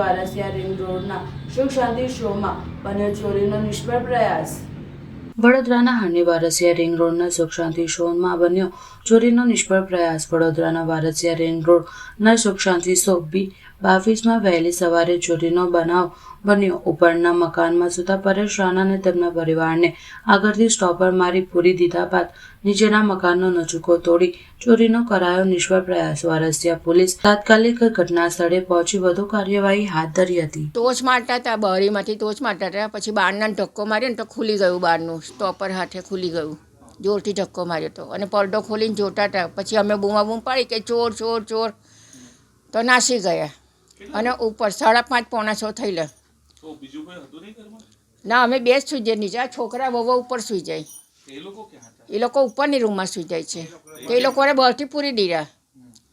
Varasiya ring રોડના સુખ શાંતિ શોમાં બન્યો ચોરીનો નિષ્ફળ પ્રયાસ। વડોદરાના હાની વારસિયા રિંગ રોડના સુખ શાંતિ શોમાં બન્યો ચોરીનો નિષ્ફળ પ્રયાસ। વડોદરાના વારસિયા રિંગ રોડના સુખ શાંતિ શો B22માં વહેલી સવારે ચોરીનો બનાવ બન્યો। ઉપરના મકાનમાં સૂતા પરેશ રાણા અને તેમના પરિવારને આગળથી સ્ટોપર મારી પૂરી દીધા બાદ નીચેના મકાનનો નચુકો તોડી ચોરીનો કરાયો નિષ્ફળ પ્રયાસ। વારસિયા પોલીસ તાત્કાલિક ઘટના સ્થળે પહોંચી વધુ કાર્યવાહી હાથ ધરી હતી। ટોચ મારતા હતા, બારીમાંથી ટોચ મારતા હતા, પછી બારના ધક્કો માર્યો ને તો ખુલી ગયું, બારનું સ્ટોપર હાથે ખુલી ગયું, જોરથી ધક્કો માર્યો હતો અને પડદો ખોલીને જોતા હતા। પછી અમે બૂમાબૂમ પાડી કે ચોર ચોર ચોર, તો નાસી ગયા અને ઉપર 5:30 પોણા 6 થયેલા। ના, અમે બે જ સૂઈ જાય નીચે, છોકરા બહુ ઉપર સૂઈ જાય, એ લોકો ઉપરની રૂમમાં સૂઈ જાય છે। તો એ લોકોને બહારથી પૂરી દીધા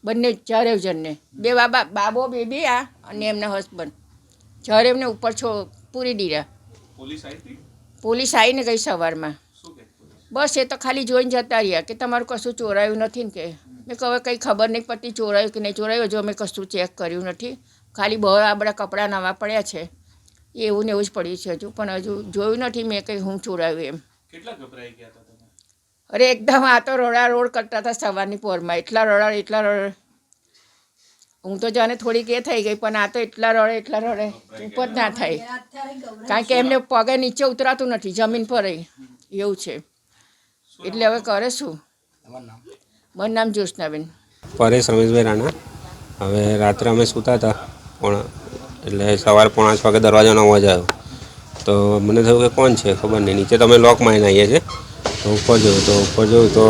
બંને ચારે જણને, બે બાબો બેબી અને એમના હસબન્ડ ચારે એમને ઉપર પૂરી દીધા। પોલીસ આવીને ગઈ સવારમાં, બસ એ તો ખાલી જોઈને જતા રહ્યા કે તમારું કશું ચોરાયું નથી ને કે મેં કહે હવે કંઈ ખબર નહીં પડતી ચોરાયું કે નહીં ચોરાયું, હજુ અમે કશું ચેક કર્યું નથી, ખાલી બહાર આ બધા કપડાં નવા પડ્યા છે એવું ને એવું જ પડ્યું છે હજુ, પણ હજુ જોયું નથી મેં કંઈ હું ચોરાયું એમ। કેટલા ગભરાઈ ગયા હતા તમે? અરે એકદમ આ તો રોડ કરતા હતા સવારની પોરમાં, એટલા રડ, હું તો જાણે થોડીક એ થઈ ગઈ, પણ આ તો એટલા રડે ઉપર ના થાય, કારણ કે એમને પગે નીચે ઉતરાતું નથી, જમીન પર એવું છે। એટલે હવે કરે શું? મારું નામ જ્યોત્સનાબેન પરેશ રમેશભાઈ રાણા। હવે રાત્રે અમે સૂતા હતા એટલે સવારે 5:30 વાગે દરવાજાનો અવાજ આવ્યો, તો મને થયું કે કોણ છે ખબર નહીં, નીચે તમે લોક મારીને આવીએ છીએ, તો ઉપર જોયું તો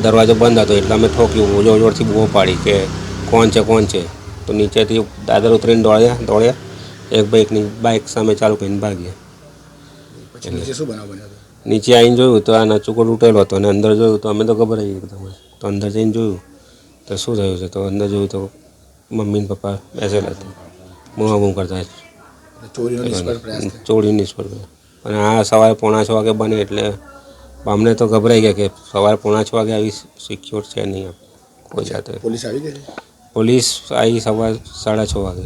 દરવાજો બંધ હતો, એટલે અમે ઠોક્યું, જોરથી બૂમો પાડી કે કોણ છે, તો નીચેથી દાદર ઉતરીને દોડ્યા, એક બાઇકની બાઇક સામે ચાલુ કરીને ભાગ્યા। પછી નીચે શું બનાવ બન્યો હતો? નીચે આવીને જોયું તો આ નચુકો તૂટેલો હતો, અને અંદર જોયું તો અમે તો ગભરાઈ ગયા, તો અંદર જઈને જોયું તો શું થયું છે, તો અંદર જોયું તો મમ્મી ને પપ્પા બેસેલા હતા, બૂમાબૂમ કરતા ચોરી નિષ્ફળ ગયો। અને આ સવારે 5:45 વાગે બને એટલે અમને તો ગભરાઈ ગયા કે સવારે 5:45 વાગે આવી સિક્યોર છે નહીં કોઈ જાતે। પોલીસ આવી ગઈ? પોલીસ આવી સવારે 6:30 વાગે।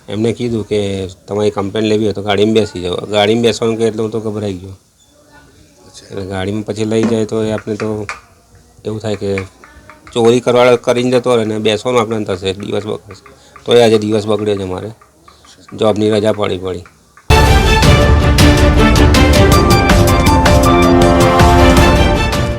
એમને કીધું કે તમારી કમ્પ્લેન લેવી હોય તો ગાડીમાં બેસી જાઓ, ગાડીમાં બેસવાનું કે એટલે હું તો ગભરાઈ ગયો, એટલે ગાડીમાં પછી લઈ જાય તો આપણે તો એવું થાય કે ચોરી કરીને જતો રહે ને બેસવાનું આપણે થશે, દિવસ બગડશે, તો આજે દિવસ બગડ્યો છે, મારે જોબની રજા પડી।